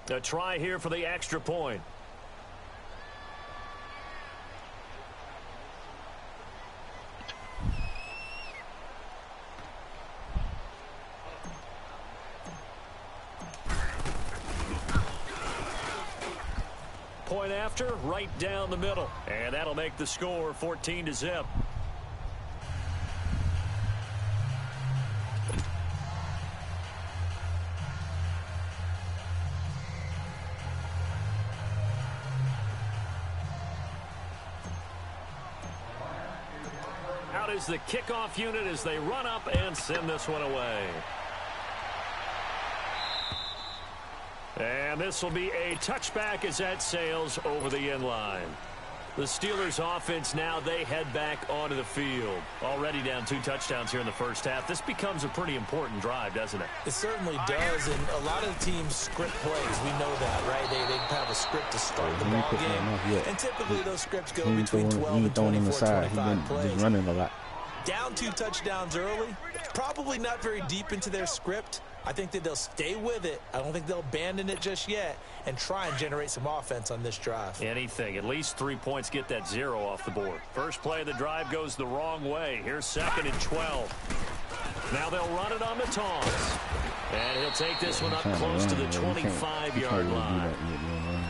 A try here for the extra point. Point after, right down the middle. And that'll make the score 14-0. Out is the kickoff unit as they run up and send this one away. And this will be a touchback as that sails over the end line. The Steelers offense now, they head back onto the field. Already down 2 touchdowns here in the first half. This becomes a pretty important drive, doesn't it? It certainly does, and a lot of the teams script plays. We know that, right? They have a script to start the ball game. And typically those scripts go between 12 and 24, 25 plays. He's running a lot. Down 2 touchdowns early, probably not very deep into their script. I think that they'll stay with it. I don't think they'll abandon it just yet and try and generate some offense on this drive. Anything. At least 3 points, get that 0 off the board. First play of the drive goes the wrong way. Here's 2nd and 12. Now they'll run it on the toss. And he'll take this one up close to the 25-yard line.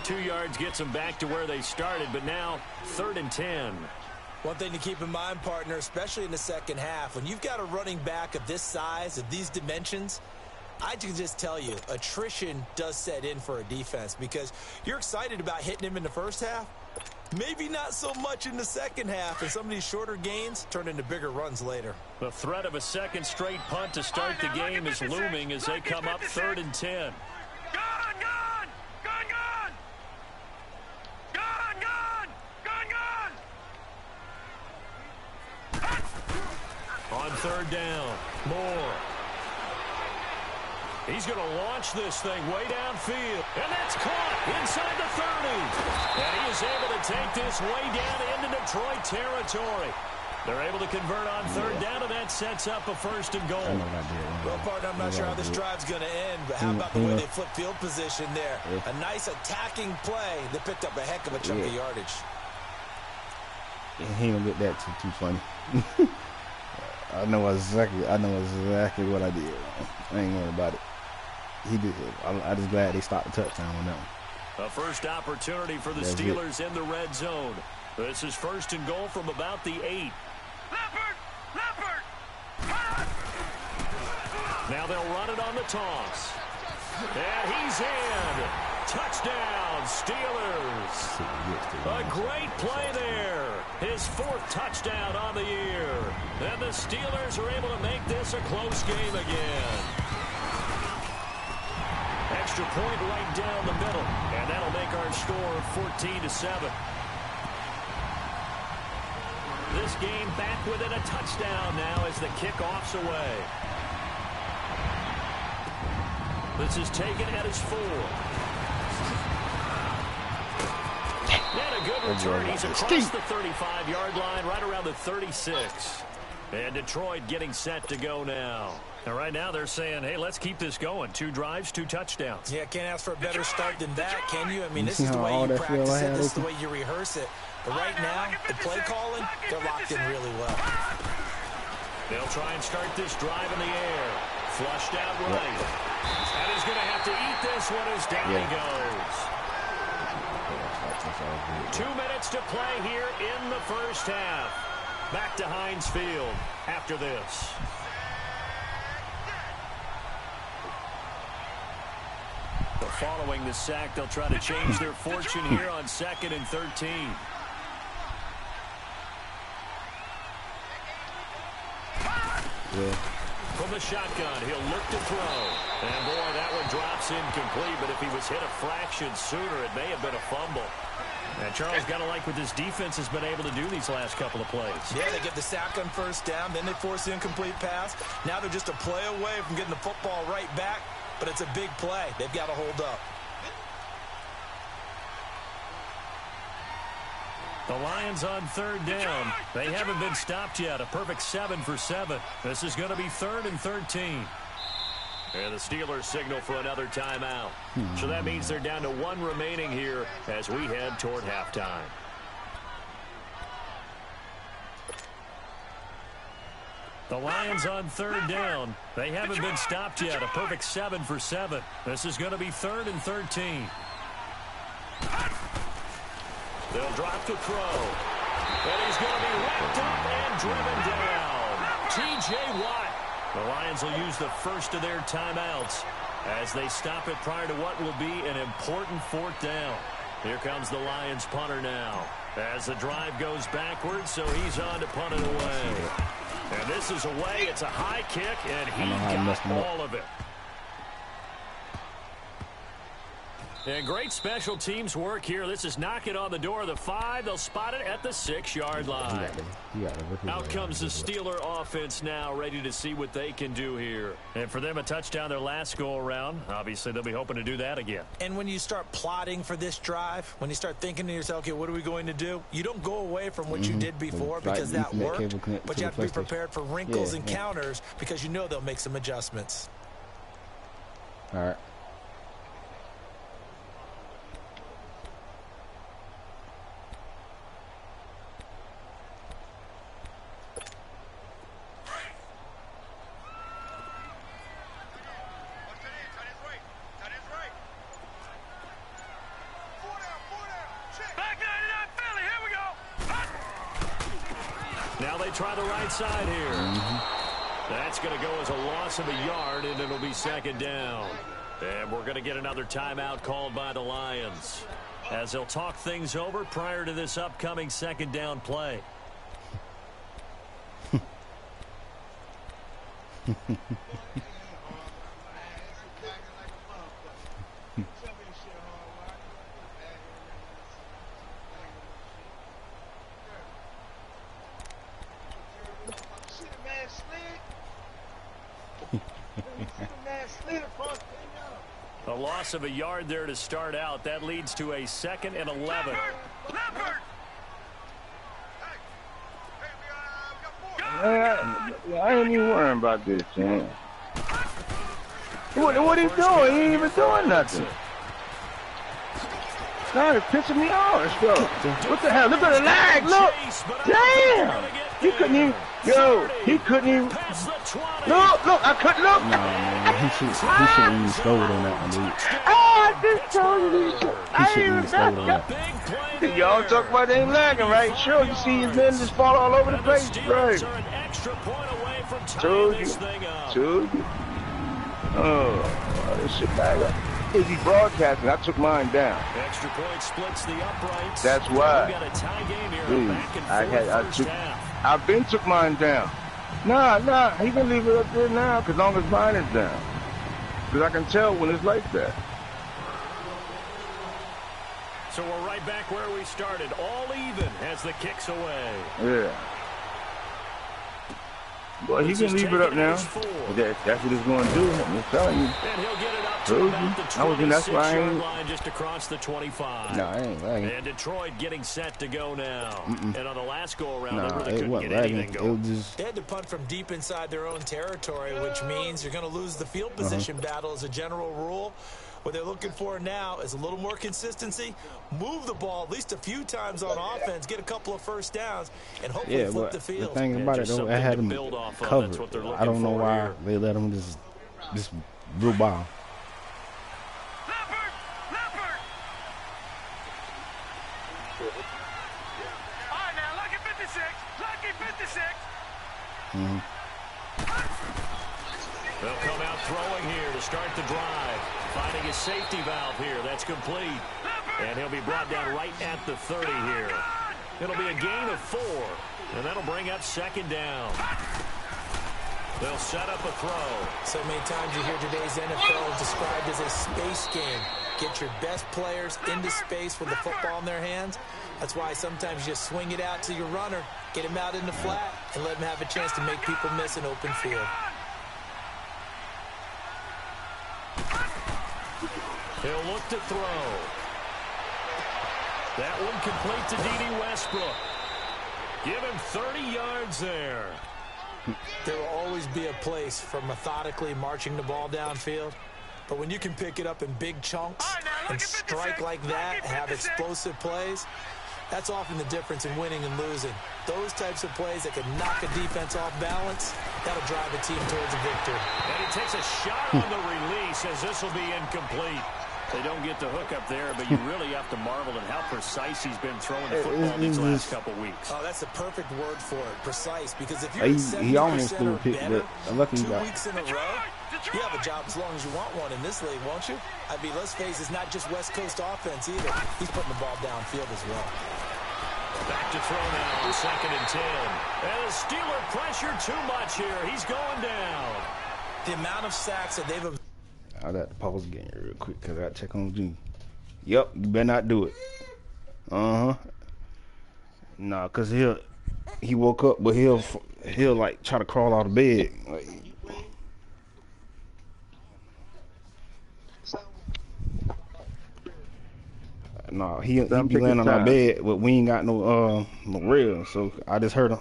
2 yards gets them back to where they started, but now 3rd and 10. One thing to keep in mind, partner, especially in the second half, when you've got a running back of this size, of these dimensions, I can just tell you, attrition does set in for a defense because you're excited about hitting him in the first half. Maybe not so much in the second half, and some of these shorter gains turn into bigger runs later. The threat of a second straight punt to start the game is looming as they come up 3rd and 10. On 3rd down, Moore. He's going to launch this thing way downfield. And that's caught inside the 30. And he is able to take this way down into Detroit territory. They're able to convert on 3rd down, and that sets up a 1st and goal. Well, partner, I'm not sure how this drive's going to end, but how about the way they flip field position there? A nice attacking play that picked up a heck of a chunk of yardage. He don't get that too funny. I know exactly what I did. I ain't worried about it. He did. I'm just glad they stopped the touchdown on that one. A first opportunity for the Steelers in the red zone. This is 1st and goal from about the 8. Leopard! Now they'll run it on the toss. And he's in. Touchdown, Steelers. A great play there. His 4th touchdown on the year. And the Steelers are able to make this a close game again. Extra point right down the middle. And that'll make our score 14-7. This game back within a touchdown now as the kickoff's away. This is taken at his 4. And a good return. He's across the 35-yard line, right around the 36. And Detroit getting set to go now. And right now they're saying, hey, let's keep this going. 2 drives, 2 touchdowns. Yeah, can't ask for a better start than that, can you? I mean, this is the way you practice it. This is the way you rehearse it. But right now, the play calling, they're locked in really well. They'll try and start this drive in the air. Flushed out right. And he's going to have to eat this one as down he goes. 2 minutes to play here in the first half. Back to Heinz Field after this. Following the sack, they'll try to change their fortune here on 2nd and 13. From the shotgun, he'll look to throw. And boy, that one drops incomplete, but if he was hit a fraction sooner, it may have been a fumble. And Charles, got to like what this defense has been able to do these last couple of plays. Yeah, they get the sack on 1st down, then they force the incomplete pass. Now they're just a play away from getting the football right back, but it's a big play. They've got to hold up. The Lions on 3rd down. They haven't been stopped yet. A perfect 7 for 7. This is going to be 3rd and 13. And the Steelers signal for another timeout. So that means they're down to 1 remaining here as we head toward halftime. The Lions on 3rd down. They haven't been stopped yet. A perfect 7 for 7. This is going to be 3rd and 13. They'll drop the throw. And he's going to be wrapped up and driven down. T.J. Watt. The Lions will use the first of their timeouts as they stop it prior to what will be an important 4th down. Here comes the Lions punter now as the drive goes backwards, so he's on to punt it away. And this is away. It's a high kick, and he got all of it. And great special teams work here. This is knocking on the door of the 5. They'll spot it at the 6-yard line. Out comes the Steeler offense now, ready to see what they can do here. And for them, a touchdown their last go-around. Obviously, they'll be hoping to do that again. And when you start plotting for this drive, when you start thinking to yourself, okay, what are we going to do? You don't go away from what you did before because that worked, but you have to be prepared for wrinkles and counters because you know they'll make some adjustments. All right. Now they try the right side here. That's going to go as a loss of a yard, and it'll be 2nd down. And we're going to get another timeout called by the Lions as they'll talk things over prior to this upcoming 2nd down play. A loss of a yard there to start out. That leads to a 2nd and 11. I ain't even worrying about this, man. What he doing? He ain't even doing nothing. God, it's pissing me off. Let's go. What the hell? Look at the lag. Look. Damn. He couldn't even. Yo, he couldn't even. Look, I couldn't look. No, man, he shouldn't even scored on that one, dude. I just told you. He shouldn't even scored on that. Y'all talk about they ain't lagging, right? Sure, you see his men just fall all over the place, right? Told you. Oh, this shit bag up. Is he broadcasting? I took mine down. Extra point splits the uprights. That's why. We got a tie game here. Dude, I've been took mine down. Nah, he can leave it up there now, as long as mine is down. Because I can tell when it's like that. So we're right back where we started, all even as the kick's away. Yeah. Well, he can leave it up now. That's what he's going to do. I'm telling you. And he'll get it up to about the 26-yard line just across the 25. No, I ain't lagging. And Detroit getting set to go now. And on the last go-around, they really it couldn't wasn't get anything lagging. going. They had to punt from deep inside their own territory, which means you're going to lose the field position battle as a general rule. What they're looking for now is a little more consistency, move the ball at least a few times on offense, get a couple of first downs, and hopefully flip the field. The thing about it, though, I had them covered. I don't know why they let them just blue ball. They'll come out throwing here to start the drive. Finding his safety valve here. That's complete. And he'll be brought down right at the 30 here. It'll be a gain of 4. And that'll bring up 2nd down. They'll set up a throw. So many times you hear today's NFL described as a space game. Get your best players into space with the football in their hands. That's why sometimes you just swing it out to your runner, get him out in the flat, and let him have a chance to make people miss an open field. He'll look to throw. That one complete to D.D. Westbrook. Give him 30 yards there. There will always be a place for methodically marching the ball downfield. But when you can pick it up in big chunks and strike like that, have explosive plays, that's often the difference in winning and losing. Those types of plays that can knock a defense off balance, that'll drive a team towards a victory. And he takes a shot on the release as this will be incomplete. They don't get the hook up there, but you really have to marvel at how precise he's been throwing the football these last couple weeks. Oh, that's the perfect word for it, precise. Because if you're he almost threw a pick, but lucky 2 weeks in a row, you have a job as long as you want one in this league, won't you? I mean, let's face it, it's not just West Coast offense either. He's putting the ball downfield as well. Back to throw now on 2nd and 10. And the Steeler pressure too much here. He's going down. The amount of sacks that they've... I got to pause the game real quick because I got to check on Junior. Yep, you better not do it. Nah, because he woke up, but he'll like try to crawl out of bed. Like, nah, he be laying on our bed, but we ain't got no rail, so I just heard him.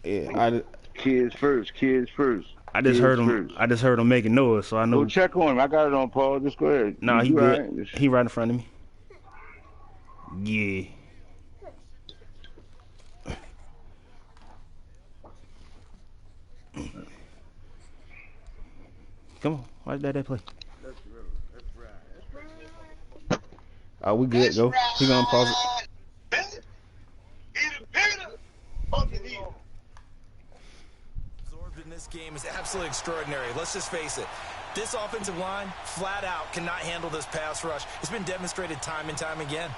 Yeah, kids first. I just heard him making noise, so I know. Go check on him. I got it on Paul. Just go ahead. Nah, he good. Right. He right in front of me. Yeah. Come on, watch that play. Oh, we good, go. He gonna pause it. Absorbed in this game is absolutely extraordinary. Let's just face it. This offensive line, flat out, cannot handle this pass rush. It's been demonstrated time and time again.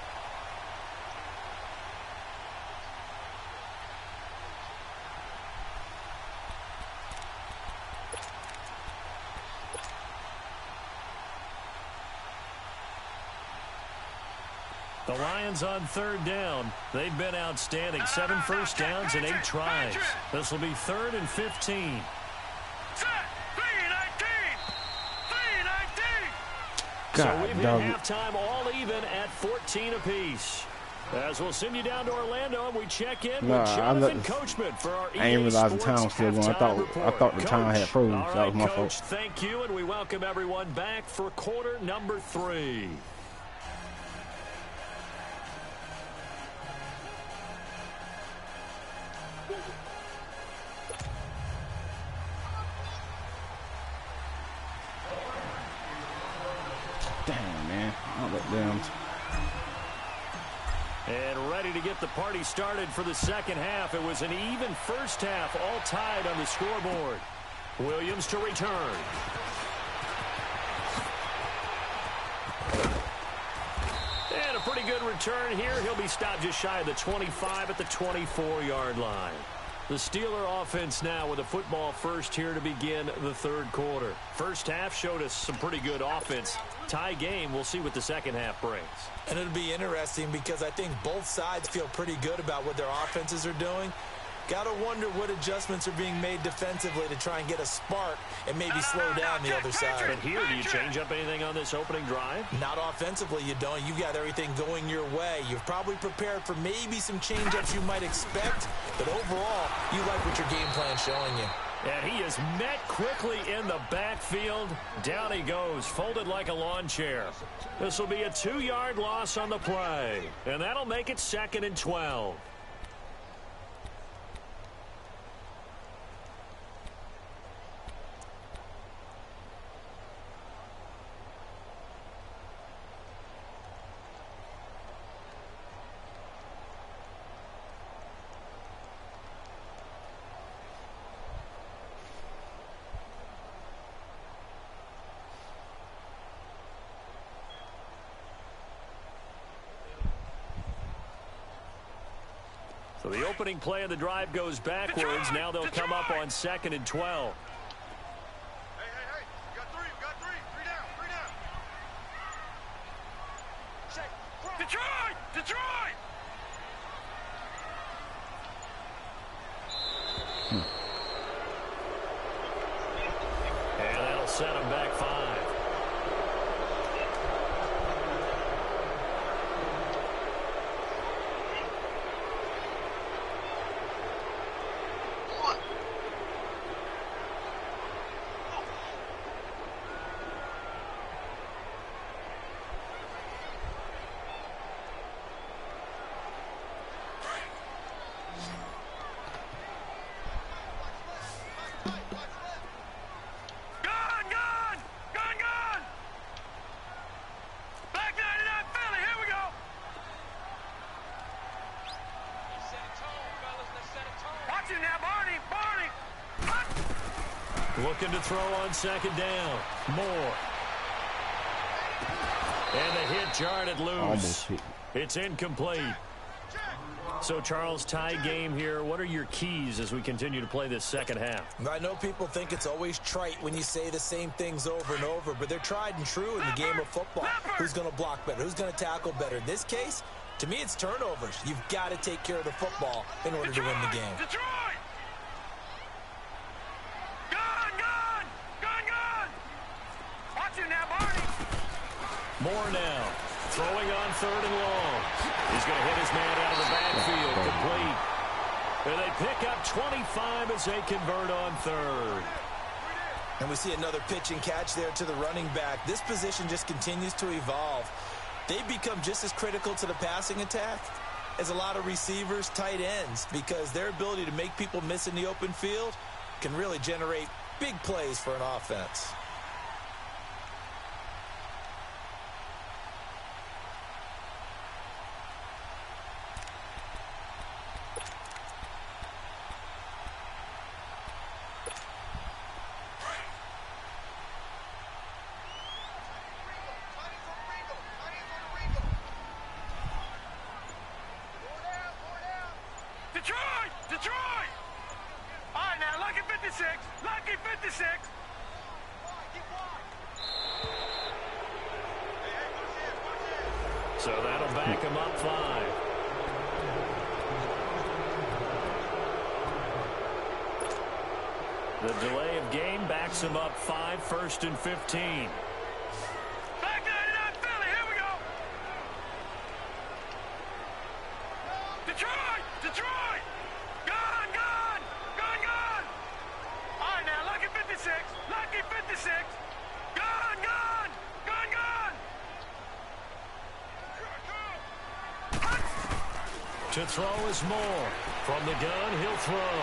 The Lions on 3rd down. They've been outstanding. 7 first downs and 8 tries. This will be 3rd and 15. So we've hit halftime all even at 14 apiece. As we'll send you down to Orlando and we check in with Jonathan Coachman for our I ain't realized the time was still going. I thought the time had frozen. All right, that was my Coach, fault. thank you, and we welcome everyone back for quarter number 3. Damn, man. Not that damn. And ready to get the party started for the second half. It was an even first half, all tied on the scoreboard. Williams to return. And a pretty good return here. He'll be stopped just shy of the 25 at the 24-yard line. The Steeler offense now with a football first here to begin the 3rd quarter. First half showed us some pretty good offense. Tie game, we'll see what the second half brings. And it'll be interesting because I think both sides feel pretty good about what their offenses are doing. Got to wonder what adjustments are being made defensively to try and get a spark and maybe slow down the other side. But here, do you change up anything on this opening drive? Not offensively, you don't. You got everything going your way. You've probably prepared for maybe some change-ups you might expect, but overall, you like what your game plan's showing you. And he is met quickly in the backfield. Down he goes, folded like a lawn chair. This will be a 2-yard loss on the play, and that'll make it 2nd and 12. So the opening play of the drive goes backwards. Now they'll come up on 2nd and 12. Hey. We got three. Three down. Detroit! And that'll set them back 5. Looking to throw on second down. Moore. And the hit jarred it loose. Almost hit. It's incomplete. So, Charles, tie game here. What are your keys as we continue to play this second half? I know people think it's always trite when you say the same things over and over, but they're tried and true in the game of football. Who's going to block better? Who's going to tackle better? In this case, to me, it's turnovers. You've got to take care of the football in order to win the game. Detroit! Gun! Watch it now, Barney! Moore now. Throwing on third and long. He's going to hit his man out of the backfield. Complete. And they pick up 25 as they convert on third. And we see another pitch and catch there to the running back. This position just continues to evolve. They become just as critical to the passing attack as a lot of receivers, tight ends, because their ability to make people miss in the open field can really generate big plays for an offense. Detroit! All right, now, lucky 56. Lucky 56. So that'll back him up 5. The delay of game backs him up 5, 1st and 15. Back 99 Philly, here we go. Detroit! Gun! All right, now, lucky 56. Lucky 56. Gun! To throw is Moore. From the gun, he'll throw.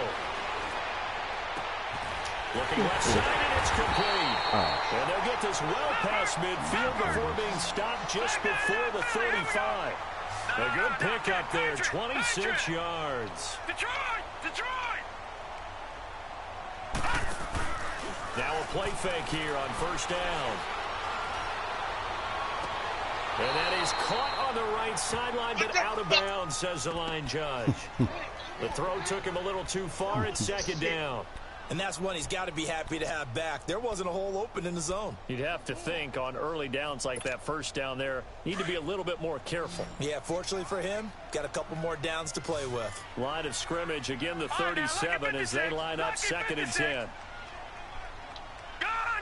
Looking left side, and it's complete. And they'll get this well past midfield before being stopped just before the 35. A good pickup there, 26 yards. Detroit! Now a play fake here on first down. And that is caught on the right sideline, but out of bounds, says the line judge. The throw took him a little too far. It's second down. And that's one he's got to be happy to have back. There wasn't a hole open in the zone. You'd have to think on early downs like that first down there, need to be a little bit more careful. Yeah, fortunately for him, got a couple more downs to play with. Line of scrimmage, again the 37 as they line up 2nd and 10. Gun!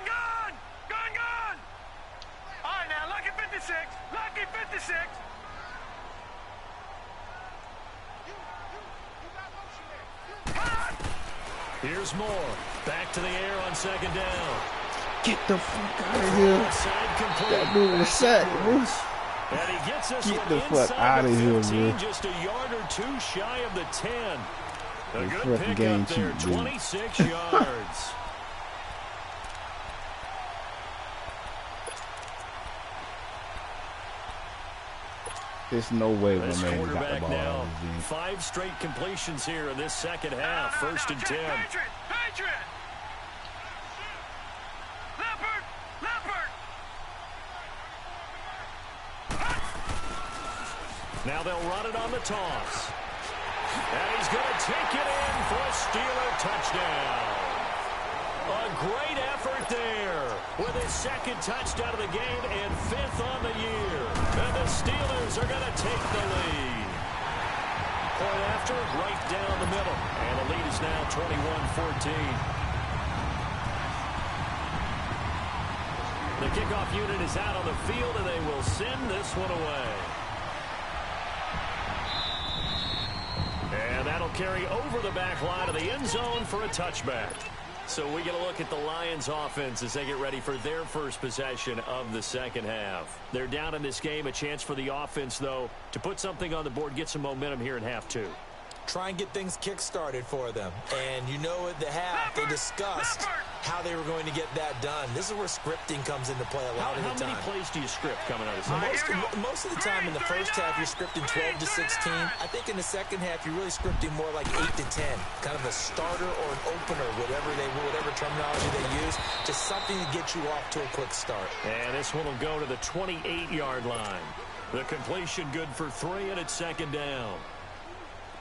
All right, now, lucky 56. Lucky 56. Here's Moore. Back to the air on second down. Get the fuck out of here. That dude was sacked, bro. And he gets us Get the fuck out of here, bro. Just a yard or two shy of the 10. A They good fucking game pickup there, cheap, dude. 26 yards. There's no way my This man got the quarterback ball now, out of his game. 5 straight completions here in this second half. 1st and 10. Patriot! Leopard! Now they'll run it on the toss. And he's going to take it in for a Steeler touchdown. A great effort there with his 2nd touchdown of the game and 5th on the year. And the Steelers are going to take the lead. Point after, right down the middle. And the lead is now 21-14. The kickoff unit is out on the field, and they will send this one away. And that'll carry over the back line of the end zone for a touchback. So we get a look at the Lions offense as they get ready for their first possession of the second half. They're down in this game. A chance for the offense, though, to put something on the board, get some momentum here in half 2. Try and get things kick-started for them. And you know at the half, they discussed how they were going to get that done. This is where scripting comes into play a lot of the time. How many plays do you script coming out of this? Most of the time in the first half, you're scripting 12 to 16. I think in the second half, you're really scripting more like 8 to 10. Kind of a starter or an opener, whatever terminology they use, just something to get you off to a quick start. And this one will go to the 28-yard line. The completion good for 3, and it's second down.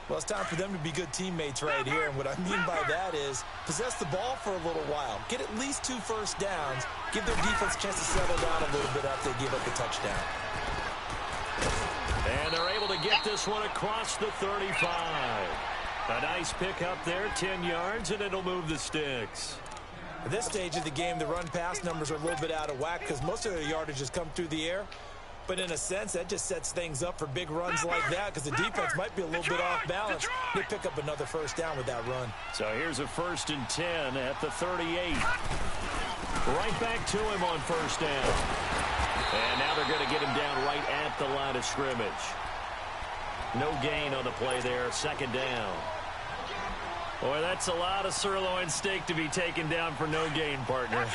Well, it's time for them to be good teammates right here. And what I mean by that is possess the ball for a little while. Get at least 2 first downs. Give their defense a chance to settle down a little bit after they give up the touchdown. And they're able to get this one across the 35. A nice pickup there, 10 yards, and it'll move the sticks. At this stage of the game, the run-pass numbers are a little bit out of whack because most of their yardage has come through the air. But in a sense, that just sets things up for big runs like that because the defense might be a little bit off balance. They pick up another first down with that run. So here's a 1st and 10 at the 38. Right back to him on first down. And now they're going to get him down right at the line of scrimmage. No gain on the play there, second down. Boy, that's a lot of sirloin steak to be taken down for no gain, partner.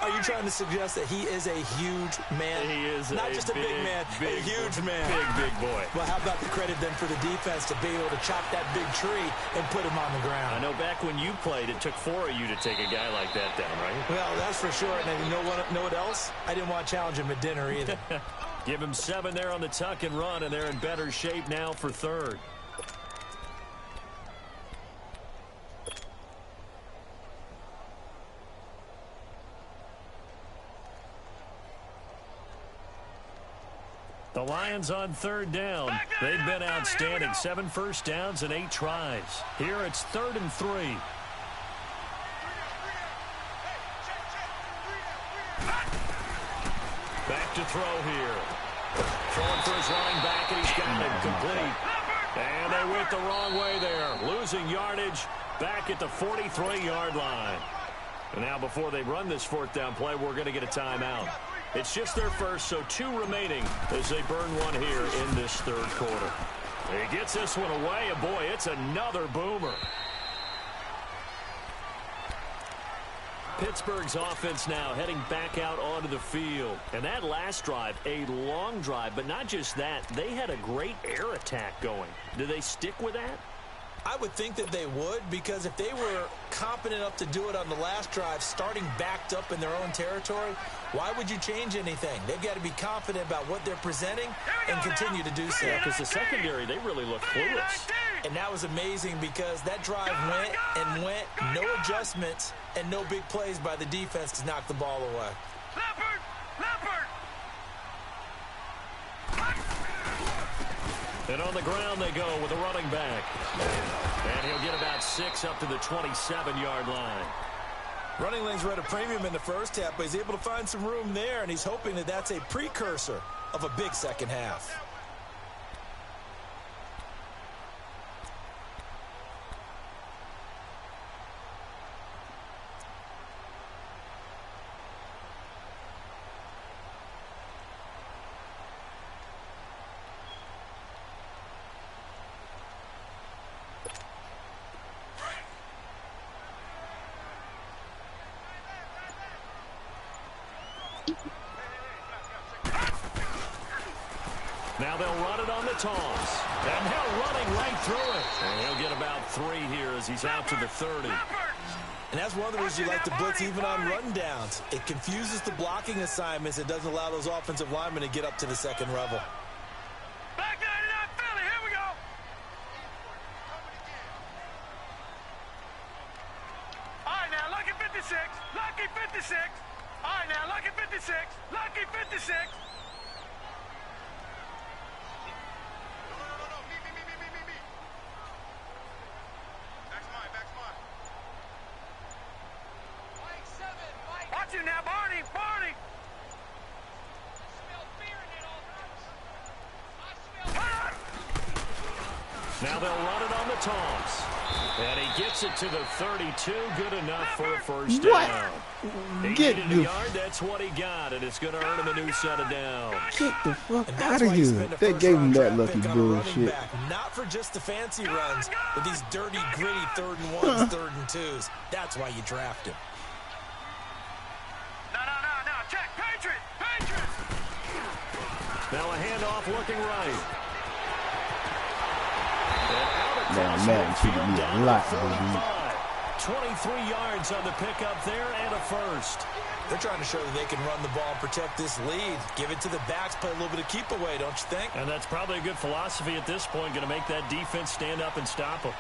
Are you trying to suggest that he is a huge man? He is not just a big man, a huge man. Big boy. Well, how about the credit then for the defense to be able to chop that big tree and put him on the ground? I know back when you played, it took 4 of you to take a guy like that down, right? Well, that's for sure. And you know what else? I didn't want to challenge him at dinner either. Give him 7 there on the tuck and run, and they're in better shape now for 3rd. The Lions on 3rd down. They've been outstanding. 7 first downs and 8 tries. Here it's 3rd and 3. Back to throw here. Throwing for his running back, and he's got it complete. And they went the wrong way there. Losing yardage back at the 43-yard line. And now before they run this 4th down play, we're going to get a timeout. It's just their first, so 2 remaining as they burn one here in this 3rd quarter. He gets this one away, and boy, it's another boomer. Pittsburgh's offense now heading back out onto the field. And that last drive, a long drive, but not just that. They had a great air attack going. Do they stick with that? I would think that they would, because if they were competent enough to do it on the last drive, starting backed up in their own territory, why would you change anything? They've got to be confident about what they're presenting and continue to do so. Yeah, because the secondary, they really look clueless. And that was amazing because that drive went and went, no adjustments and no big plays by the defense to knock the ball away. And on the ground they go with a running back. And he'll get about 6 up to the 27-yard line. Running lanes were at a premium in the first half, but he's able to find some room there, and he's hoping that that's a precursor of a big second half. Now they'll run it on the toss. And they're running right through it. And he'll get about 3 here as he's out to the 30. And that's one of the reasons you like to blitz even on run downs. It confuses the blocking assignments. It doesn't allow those offensive linemen to get up to the second level. Back 99 Philly, here we go. All right, now, lucky 56. Lucky 56. All right, now, lucky 56. Lucky 56. Watch you now, Barney, Barney. Now they'll run it on the toss. And he gets it to the 32. Good enough for a first down. He needed a yard. That's what he got, and it's going to earn him a new set of downs. Get the fuck out of here. They gave him that lucky bullshit. Not for just the fancy runs, but these dirty, gritty 3rd and 1s, 3rd and 2s. That's why you draft him. off looking right. Man, man, cheated me a lot, baby. 23 yards on the pickup there and a first. They're trying to show that they can run the ball and protect this lead. Give it to the backs, play a little bit of keep away, don't you think? And that's probably a good philosophy at this point, going to make that defense stand up and stop them.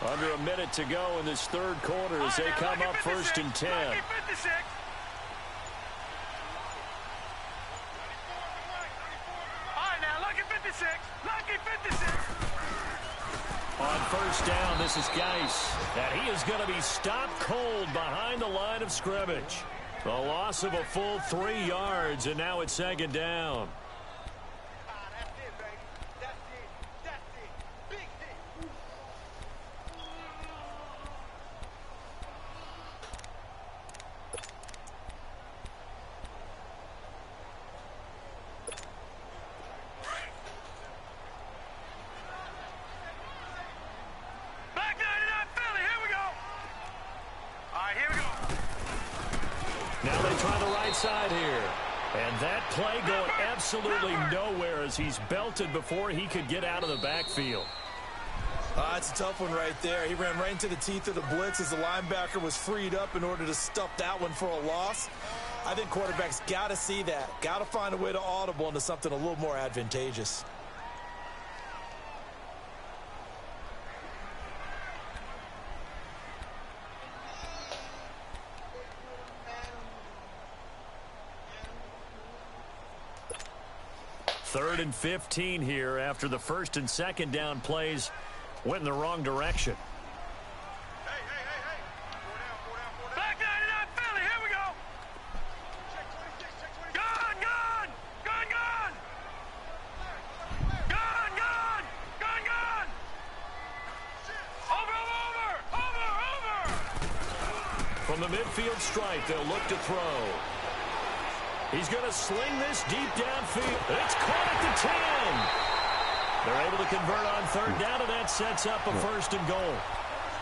Under a minute to go in this third quarter as they come up first and 10. All right, now, lucky 56. Lucky 56. On first down, this is Geis. And he is going to be stopped cold behind the line of scrimmage. A loss of a full 3 yards, and now it's second down. Side here. And that play going absolutely nowhere as he's belted before he could get out of the backfield. It's a tough one right there. He ran right into the teeth of the blitz as the linebacker was freed up in order to stuff that one for a loss. I think quarterbacks got to see that. Got to find a way to audible into something a little more advantageous. Third and 15 here after the first and second down plays went in the wrong direction. Hey. Back 99 Philly, here we go. Check 26, check 26. Gone. Over. From the midfield stripe, they'll look to throw. He's going to sling this deep downfield. It's caught at the 10. They're able to convert on third down, and that sets up a first and goal.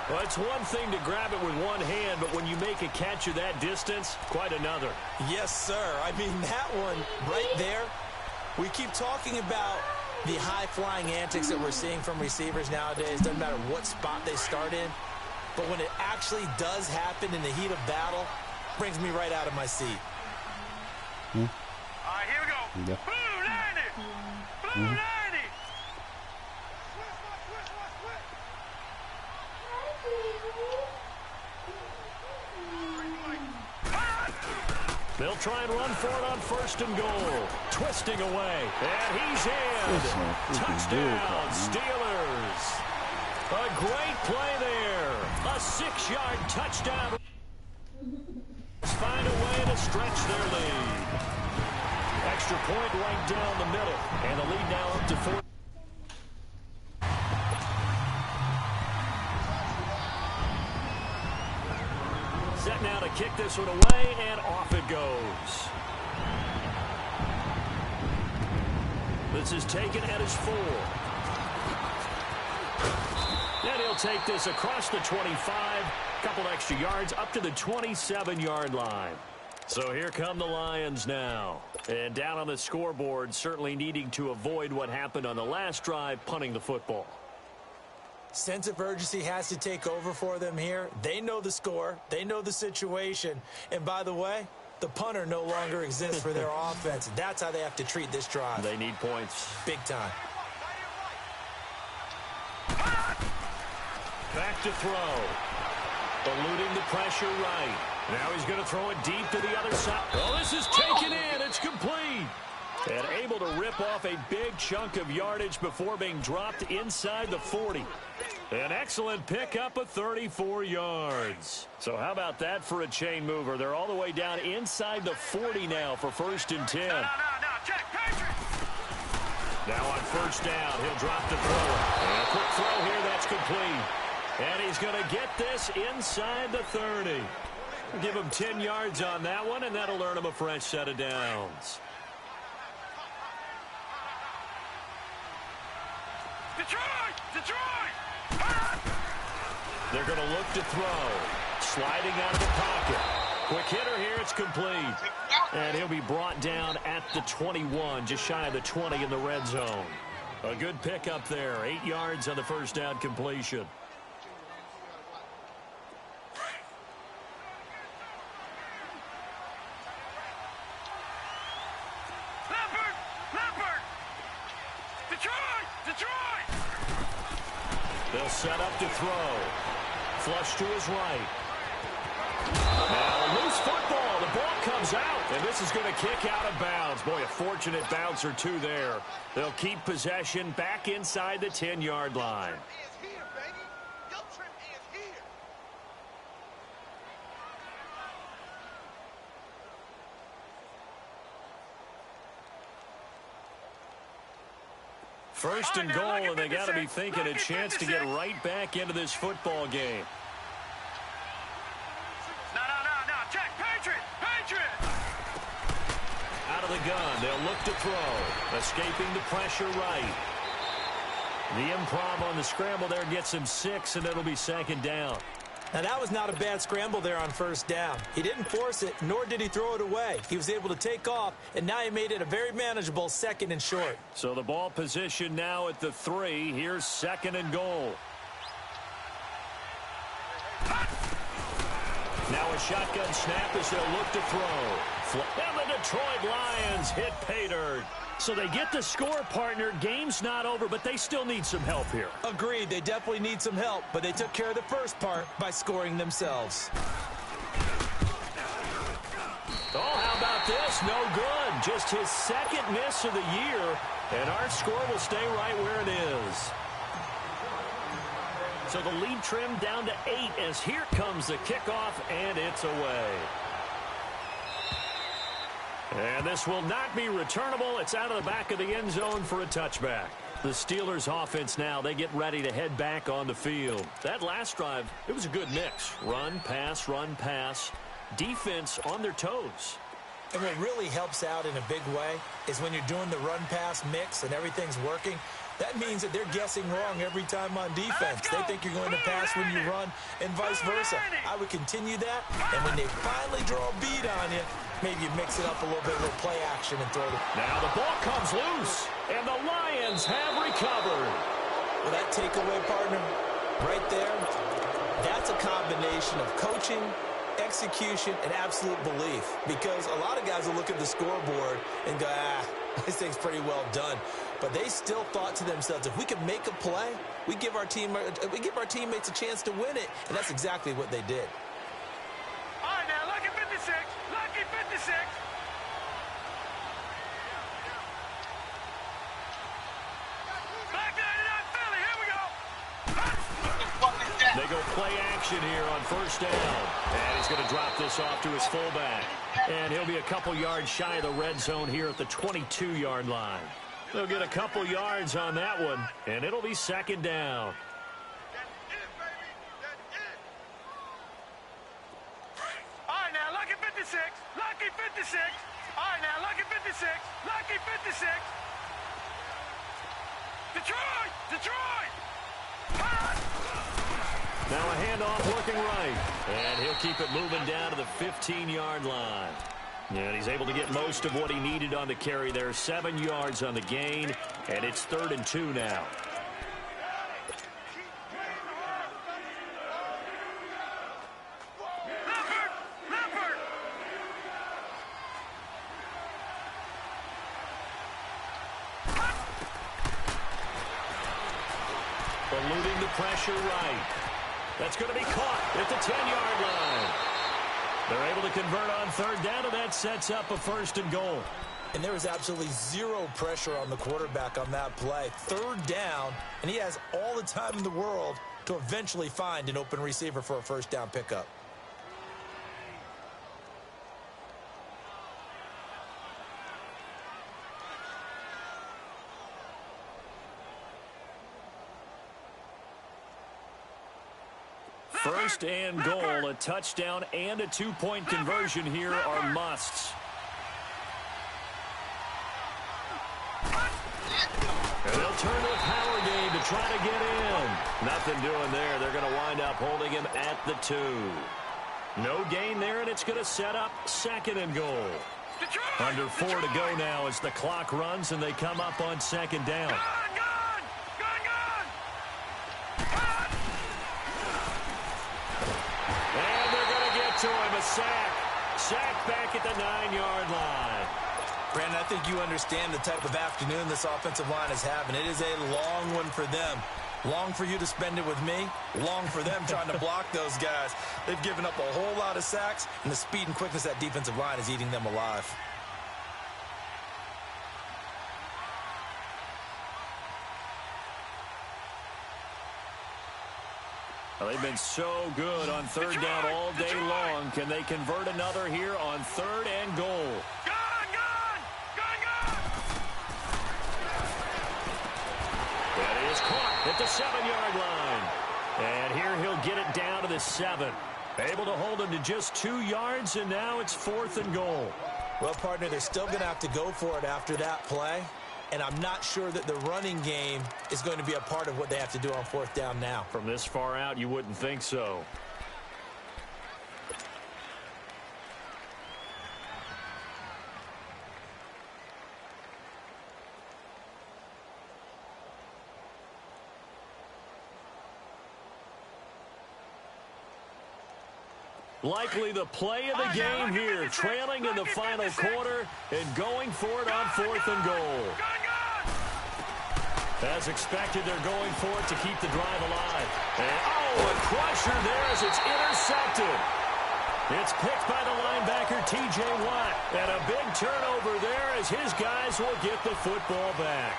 Well, it's one thing to grab it with one hand, but when you make a catch of that distance, quite another. Yes, sir. I mean, that one right there, we keep talking about the high-flying antics that we're seeing from receivers nowadays. Doesn't matter what spot they start in, but when it actually does happen in the heat of battle, brings me right out of my seat. All right, here we go. Yeah. Blue 90. They'll try and run for it on first and goal. Twisting away. And he's in. Touchdown, Steelers. A great play there. A 6-yard touchdown. Find a way to stretch their lead. Extra point right down the middle. And the lead now up to 4. Set now to kick this one away, and off it goes. This is taken at his 4. And he'll take this across the 25. Couple extra yards up to the 27-yard line. So here come the Lions now. And down on the scoreboard, certainly needing to avoid what happened on the last drive, punting the football. Sense of urgency has to take over for them here. They know the score. They know the situation. And by the way, the punter no longer exists for their offense. That's how they have to treat this drive. They need points. Big time. Back to throw. Eluding the pressure right. Now he's going to throw it deep to the other side. Oh, this is taken in. It's complete. And able to rip off a big chunk of yardage before being dropped inside the 40. An excellent pickup of 34 yards. So how about that for a chain mover? They're all the way down inside the 40 now for first and 10. No, check, Patrick. Now on first down, he'll drop the throw. And a quick throw here, that's complete. And he's going to get this inside the 30. Give him 10 yards on that one, and that'll earn him a fresh set of downs. Detroit! Detroit! They're going to look to throw. Sliding out of the pocket. Quick hitter here. It's complete. And he'll be brought down at the 21, just shy of the 20 in the red zone. A good pickup there. 8 yards on the first down completion. They'll set up to throw. Flush to his right. Now, loose football. The ball comes out, and this is going to kick out of bounds. Boy, a fortunate bounce or two there. They'll keep possession back inside the 10-yard line. First and goal, and they got to be thinking a chance to get right back into this football game. No. Check. Patriot. Out of the gun, they'll look to throw. Escaping the pressure right. The improv on the scramble there gets him 6, and it'll be second down. Now, that was not a bad scramble there on first down. He didn't force it, nor did he throw it away. He was able to take off, and now he made it a very manageable second and short. So the ball position now at the 3. Here's second and goal. Now a shotgun snap as they'll look to throw. And the Detroit Lions hit pay dirt. So they get the score, partner. Game's not over, but they still need some help here. Agreed. They definitely need some help, but they took care of the first part by scoring themselves. Oh, how about this? No good. Just his second miss of the year, and our score will stay right where it is. So the lead trimmed down to 8 as here comes the kickoff, and it's away. And this will not be returnable. It's out of the back of the end zone for a touchback. The Steelers offense now, they get ready to head back on the field. That last drive, it was a good mix. Run, pass, run, pass. Defense on their toes. And what really helps out in a big way is when you're doing the run-pass mix and everything's working, that means that they're guessing wrong every time on defense. They think you're going to pass when you run and vice versa. I would continue that, and when they finally draw a bead on you, maybe you mix it up a little bit, a little play action and throw it. Now the ball comes loose, and the Lions have recovered. Well, that takeaway, partner, right there, that's a combination of coaching, execution, and absolute belief. Because a lot of guys will look at the scoreboard and go, this thing's pretty well done. But they still thought to themselves, if we can make a play, we give our teammates a chance to win it. And that's exactly what they did. All right, now, lucky 56. Lucky 56. Black 99 Philly, here we go. They go play action here on first down. And he's going to drop this off to his fullback. And he'll be a couple yards shy of the red zone here at the 22-yard line. They'll get a couple yards on that one, and it'll be second down. All right, now, lucky 56. Lucky 56. All right, now, lucky 56. Lucky 56. Detroit! Now a handoff working right. And he'll keep it moving down to the 15-yard line. And he's able to get most of what he needed on the carry there. 7 yards on the gain, and it's 3rd and 2 now. Leopard! Eluding the pressure right. That's going to be caught at the 10-yard line. They're able to convert on third down, and that sets up a 1st and goal. And there was absolutely zero pressure on the quarterback on that play. 3rd down, and he has all the time in the world to eventually find an open receiver for a 1st down pickup. First and goal, a touchdown and a 2-point conversion here are musts. And they'll turn to a power game to try to get in. Nothing doing there. They're going to wind up holding him at the 2. No gain there, and it's going to set up 2nd and goal. Under 4 to go now as the clock runs, and they come up on 2nd down. And they're going to get to him. A sack. Sack back at the 9-yard line. Brandon, I think you understand the type of afternoon this offensive line is having. It is a long one for them. Long for you to spend it with me. Long for them trying to block those guys. They've given up a whole lot of sacks, and the speed and quickness of that defensive line is eating them alive. Well, they've been so good on 3rd down all day long. Can they convert another here on 3rd and goal? That is caught at the 7-yard line. And here he'll get it down to the 7. Able to hold him to just 2 yards, and now it's 4th and goal. Well, partner, they're still going to have to go for it after that play. And I'm not sure that the running game is going to be a part of what they have to do on 4th down now. From this far out, you wouldn't think so. Likely the play of the game here, trailing in the final quarter and going for it on 4th and goal. As expected, they're going for it to keep the drive alive. And, a crusher there as it's intercepted. It's picked by the linebacker, T.J. Watt. And a big turnover there as his guys will get the football back.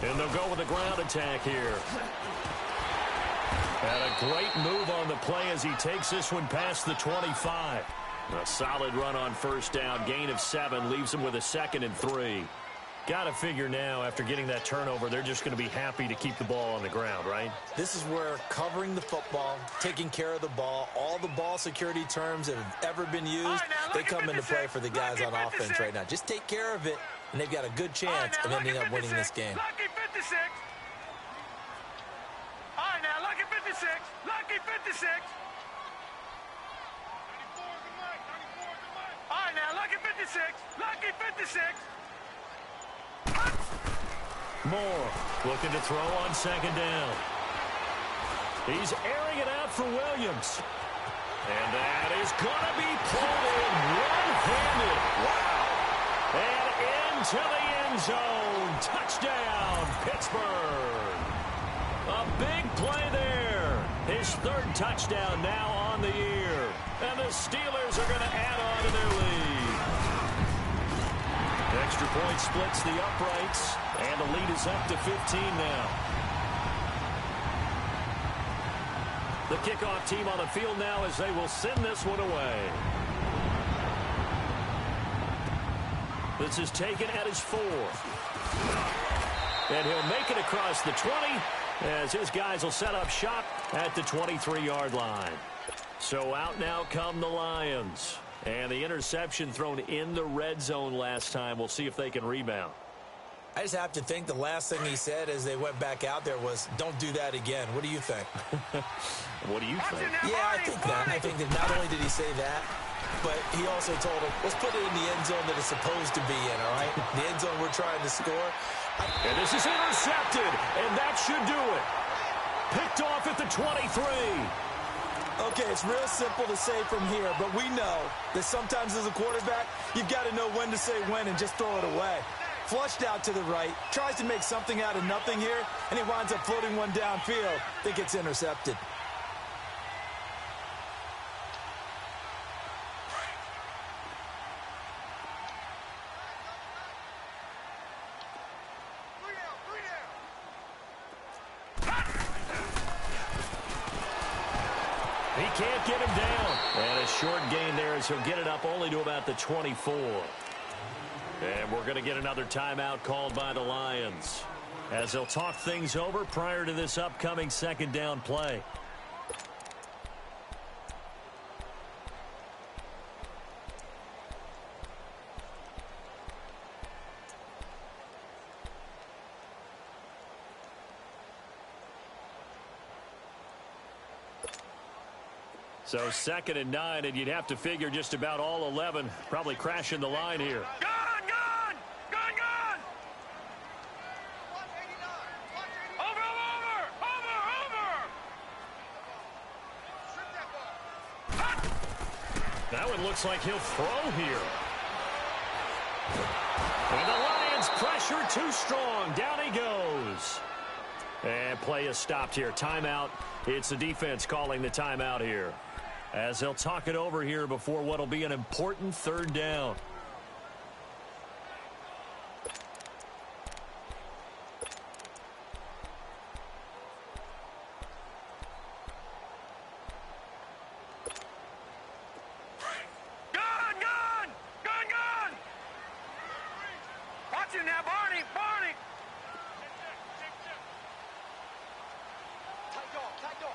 And they'll go with a ground attack here. And a great move on the play as he takes this one past the 25. A solid run on 1st down. Gain of 7 leaves him with a 2nd and 3. Got to figure now, after getting that turnover, they're just going to be happy to keep the ball on the ground, right? This is where covering the football, taking care of the ball, all the ball security terms that have ever been used, they come into play for the guys on offense right now. Just take care of it, and they've got a good chance of ending up winning this game. Lucky 56. All right, now, lucky 56. Lucky 56. All right, now, lucky 56. Lucky 56. Moore looking to throw on 2nd down. He's airing it out for Williams. And that is going to be pulled in one-handed. Wow. And into the end zone. Touchdown, Pittsburgh. A big play there. His 3rd touchdown now on the year. And the Steelers are going to add on to their lead. Extra point splits the uprights, and the lead is up to 15 now. The kickoff team on the field now as they will send this one away. This is taken at his 4. And he'll make it across the 20 as his guys will set up shop at the 23-yard line. So out now come the Lions. And the interception thrown in the red zone last time. We'll see if they can rebound. I just have to think the last thing he said as they went back out there was, don't do that again. What do you think? What do you think? Yeah, I think that. I think that not only did he say that, but he also told him, let's put it in the end zone that it's supposed to be in, all right? The end zone we're trying to score. And this is intercepted, and that should do it. Picked off at the 23. Okay, it's real simple to say from here, but we know that sometimes as a quarterback, you've got to know when to say when and just throw it away. Flushed out to the right, tries to make something out of nothing here, and he winds up floating one downfield that gets intercepted. can't get him down. And a short gain there as he'll get it up only to about the 24. And we're going to get another timeout called by the Lions as they'll talk things over prior to this upcoming second down play. So 2nd and 9, and you'd have to figure just about all 11 probably crashing the line here. Gone, gone! Gone, gone! Over, over! Over, over! That one looks like he'll throw here. And the Lions pressure too strong. Down he goes. And play is stopped here. Timeout. It's the defense calling the timeout here, as they'll talk it over here before what will be an important 3rd down. Gone, gone! Gone, gone! Watch him now, Barney! Barney!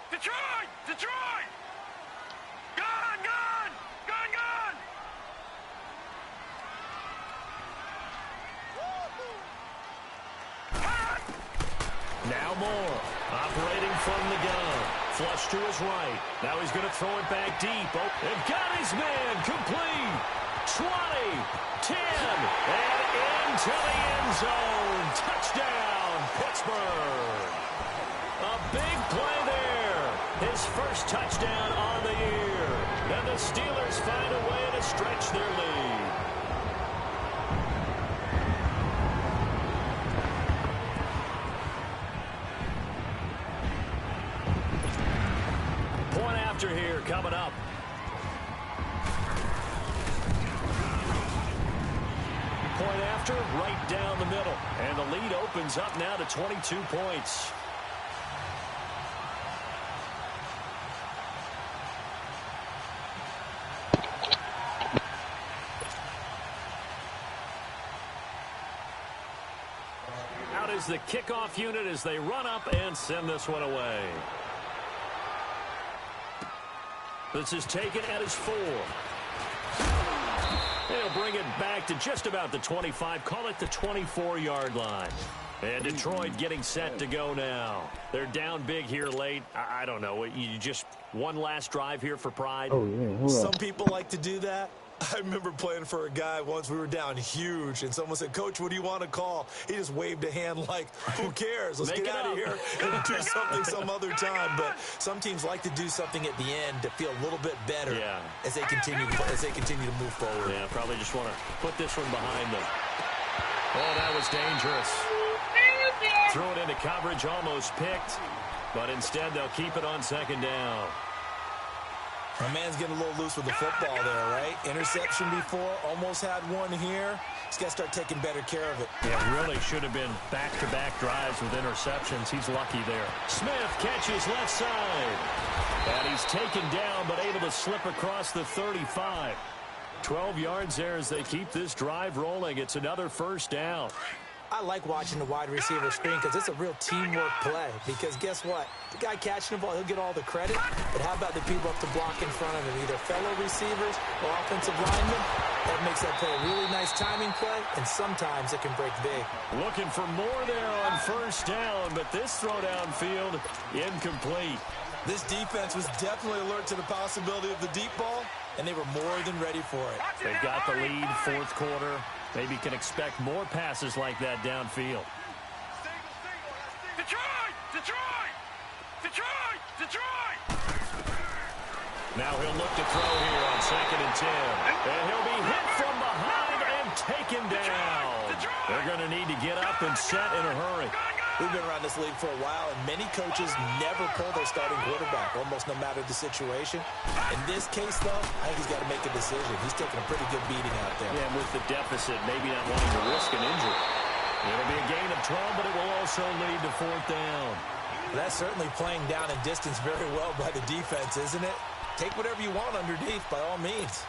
Detroit! Detroit! Gone, gone! Gone, gone! Now Moore, operating from the gun. Flush to his right. Now he's going to throw it back deep. Oh, and got his man. Complete. 20, 10, and into the end zone. Touchdown, Pittsburgh. A big play there. His first touchdown on the year. And the Steelers find a way to stretch their lead. Point after here coming up. Point after, right down the middle. And the lead opens up now to 22 points. Out is the kickoff unit as they run up and send this one away. This is taken at his 4. They'll bring it back to just about the 25. Call it the 24-yard line. And Detroit getting set to go now. They're down big here late. I don't know. You just one last drive here for pride? Oh, yeah. Some people like to do that. I remember playing for a guy once. We were down huge, and someone said, "Coach, what do you want to call?" He just waved a hand like, "Who cares? Let's get out of here and do something some other time." But some teams like to do something at the end to feel a little bit better as they continue to move forward. Yeah, probably just want to put this one behind them. Oh, that was dangerous. Throw it into coverage, almost picked, but instead they'll keep it on 2nd down. My man's getting a little loose with the football there, right? Interception before, almost had one here. He's got to start taking better care of it. Yeah, really should have been back-to-back drives with interceptions. He's lucky there. Smith catches left side. And he's taken down, but able to slip across the 35. 12 yards there as they keep this drive rolling. It's another 1st down. I like watching the wide receiver screen because it's a real teamwork play. Because guess what? The guy catching the ball, he'll get all the credit. But how about the people up to block in front of him? Either fellow receivers or offensive linemen. That makes that play a really nice timing play, and sometimes it can break big. Looking for more there on 1st down, but this throw downfield incomplete. This defense was definitely alert to the possibility of the deep ball, and they were more than ready for it. They've got the lead, 4th quarter. Maybe can expect more passes like that downfield. Detroit! Detroit! Detroit! Detroit! Now he'll look to throw here on 2nd and 10. And he'll be hit from behind and taken down. They're going to need to get up and set in a hurry. We've been around this league for a while, and many coaches never pull their starting quarterback, almost no matter the situation. In this case, though, I think he's got to make a decision. He's taking a pretty good beating out there. Yeah, with the deficit, maybe not wanting to risk an injury. It'll be a gain of 12, but it will also lead to 4th down. That's certainly playing down in distance very well by the defense, isn't it? take whatever you want underneath by all means.